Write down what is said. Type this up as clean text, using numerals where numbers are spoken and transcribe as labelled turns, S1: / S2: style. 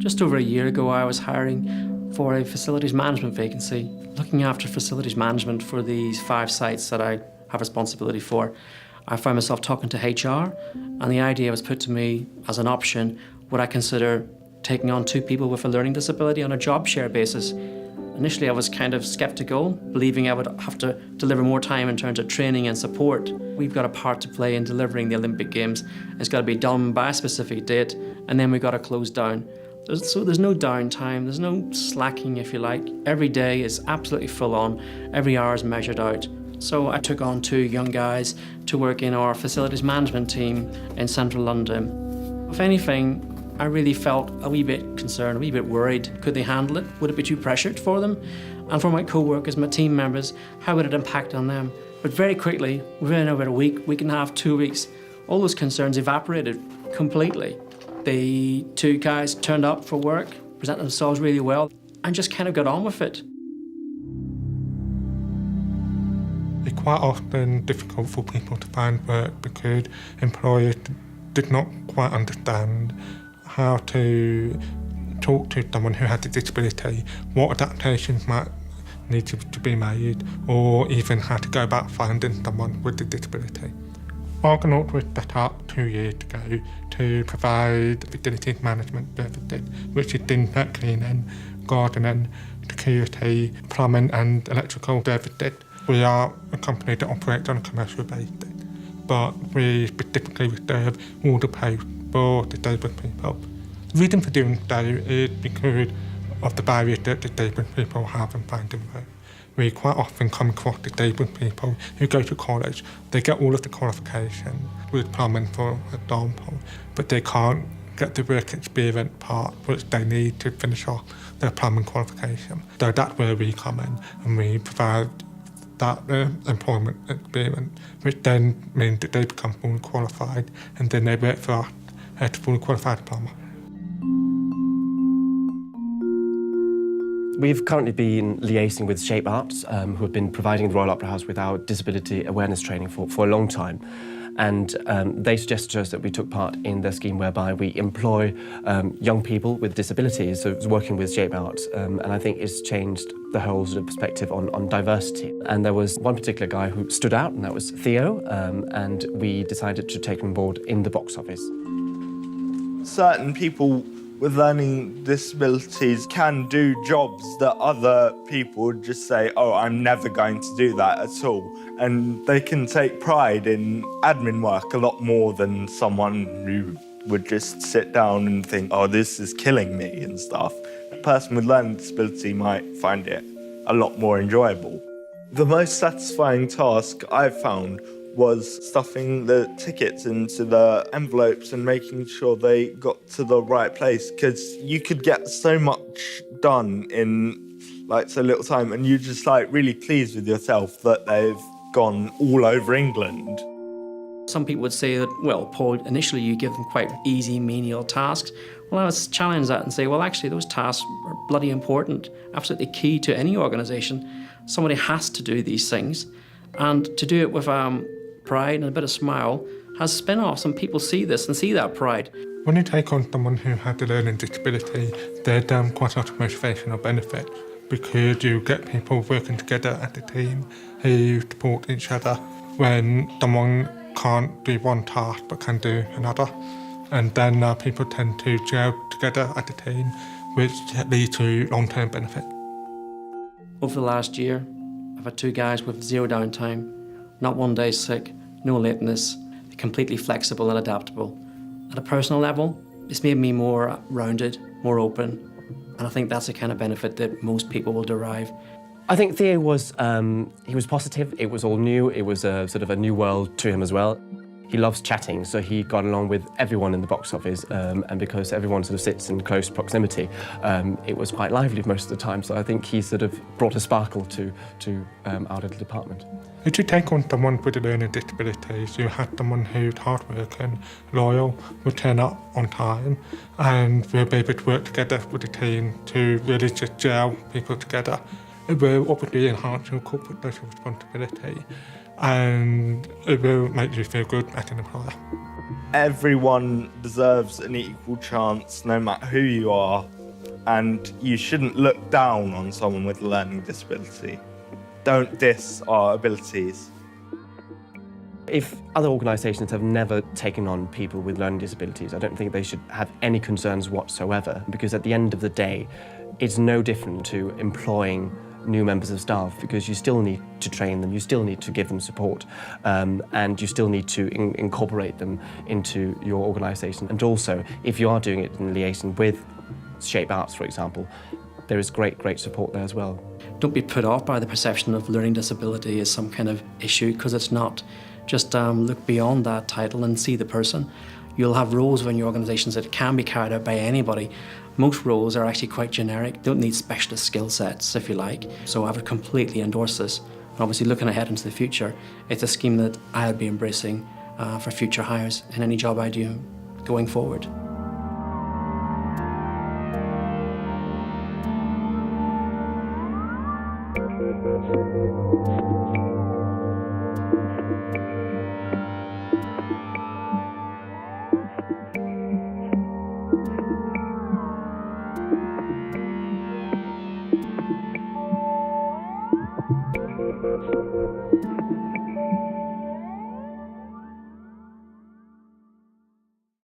S1: Just over a year ago, I was hiring for a facilities management vacancy, looking after facilities management for these 5 sites that I have responsibility for. I found myself talking to HR, and the idea was put to me as an option, would I consider taking on 2 people with a learning disability on a job share basis. Initially, I was kind of sceptical, believing I would have to deliver more time in terms of training and support. We've got a part to play in delivering the Olympic Games. It's got to be done by a specific date, and then we've got to close down. So there's no downtime, there's no slacking, if you like. Every day is absolutely full on, every hour is measured out. So I took on 2 young guys to work in our facilities management team in central London. If anything, I really felt a wee bit concerned, a wee bit worried. Could they handle it? Would it be too pressured for them? And for my co-workers, my team members, how would it impact on them? But very quickly, within about a week and a half, 2 weeks, all those concerns evaporated completely. The 2 guys turned up for work, presented themselves really well, and just kind of got on with it.
S2: It's quite often difficult for people to find work because employers did not quite understand how to talk to someone who has a disability, what adaptations might need to be made, or even how to go about finding someone with a disability. Argonaut was set up 2 years ago to provide facilities management services, which is things like cleaning, gardening, security, plumbing and electrical services. We are a company that operates on a commercial basis, but we specifically reserve all the posts for disabled people. The reason for doing so is because of the barriers that disabled people have in finding work. We quite often come across disabled people who go to college, they get all of the qualifications, with plumbing for example, but they can't get the work experience part which they need to finish off their plumbing qualification. So that's where we come in and we provide that employment experience, which then means that they become fully qualified and then they work for us as a fully qualified plumber.
S3: We've currently been liaising with Shape Arts, who have been providing the Royal Opera House with our disability awareness training for a long time. And they suggested to us that we took part in the scheme whereby we employ young people with disabilities, so it's working with Shape Arts, and I think it's changed the whole sort of perspective on diversity. And there was one particular guy who stood out, and that was Theo, and we decided to take him on board in the box office.
S4: Certain people with learning disabilities can do jobs that other people would just say, oh, I'm never going to do that at all. And they can take pride in admin work a lot more than someone who would just sit down and think, oh, this is killing me and stuff. A person with learning disability might find it a lot more enjoyable. The most satisfying task I've found was stuffing the tickets into the envelopes and making sure they got to the right place, because you could get so much done in like so little time, and you're just like really pleased with yourself that they've gone all over England.
S1: Some people would say that, well, Paul, initially you give them quite easy, menial tasks. Well, I would challenge that and say, well, actually those tasks are bloody important, absolutely key to any organisation. Somebody has to do these things, and to do it with pride and a bit of smile has spin-offs, and people see this and see that pride.
S2: When you take on someone who has a learning disability, there's quite a lot of motivational benefits because you get people working together as a team who support each other when someone can't do one task but can do another. And then people tend to gel together as a team, which leads to long-term benefit.
S1: Over the last year, I've had 2 guys with 0 downtime, not 1 day sick, no lateness, completely flexible and adaptable. At a personal level, it's made me more rounded, more open, and I think that's the kind of benefit that most people will derive.
S3: I think Theo was, he was positive, it was all new, it was a sort of a new world to him as well. He loves chatting, so he got along with everyone in the box office, and because everyone sort of sits in close proximity, it was quite lively most of the time, so I think he sort of brought a sparkle to our little department.
S2: If you take on someone with a learning disability, you have someone who's hardworking, loyal, will turn up on time, and will be able to work together with the team to really just gel people together. It will obviously enhance your corporate social responsibility, and it will make you feel good as an employer.
S4: Everyone deserves an equal chance, no matter who you are, and you shouldn't look down on someone with a learning disability. Don't diss our abilities.
S3: If other organisations have never taken on people with learning disabilities, I don't think they should have any concerns whatsoever, because at the end of the day, it's no different to employing new members of staff, because you still need to train them, you still need to give them support, and you still need to incorporate them into your organisation. And also, if you are doing it in liaison with Shape Arts, for example, there is great support there as well.
S1: Don't be put off by the perception of learning disability as some kind of issue, because it's not. Just look beyond that title and see the person. You'll have roles within your organisations that can be carried out by anybody. Most roles are actually quite generic, don't need specialist skill sets, if you like. So I would completely endorse this. And obviously, looking ahead into the future, it's a scheme that I would be embracing for future hires in any job I do going forward.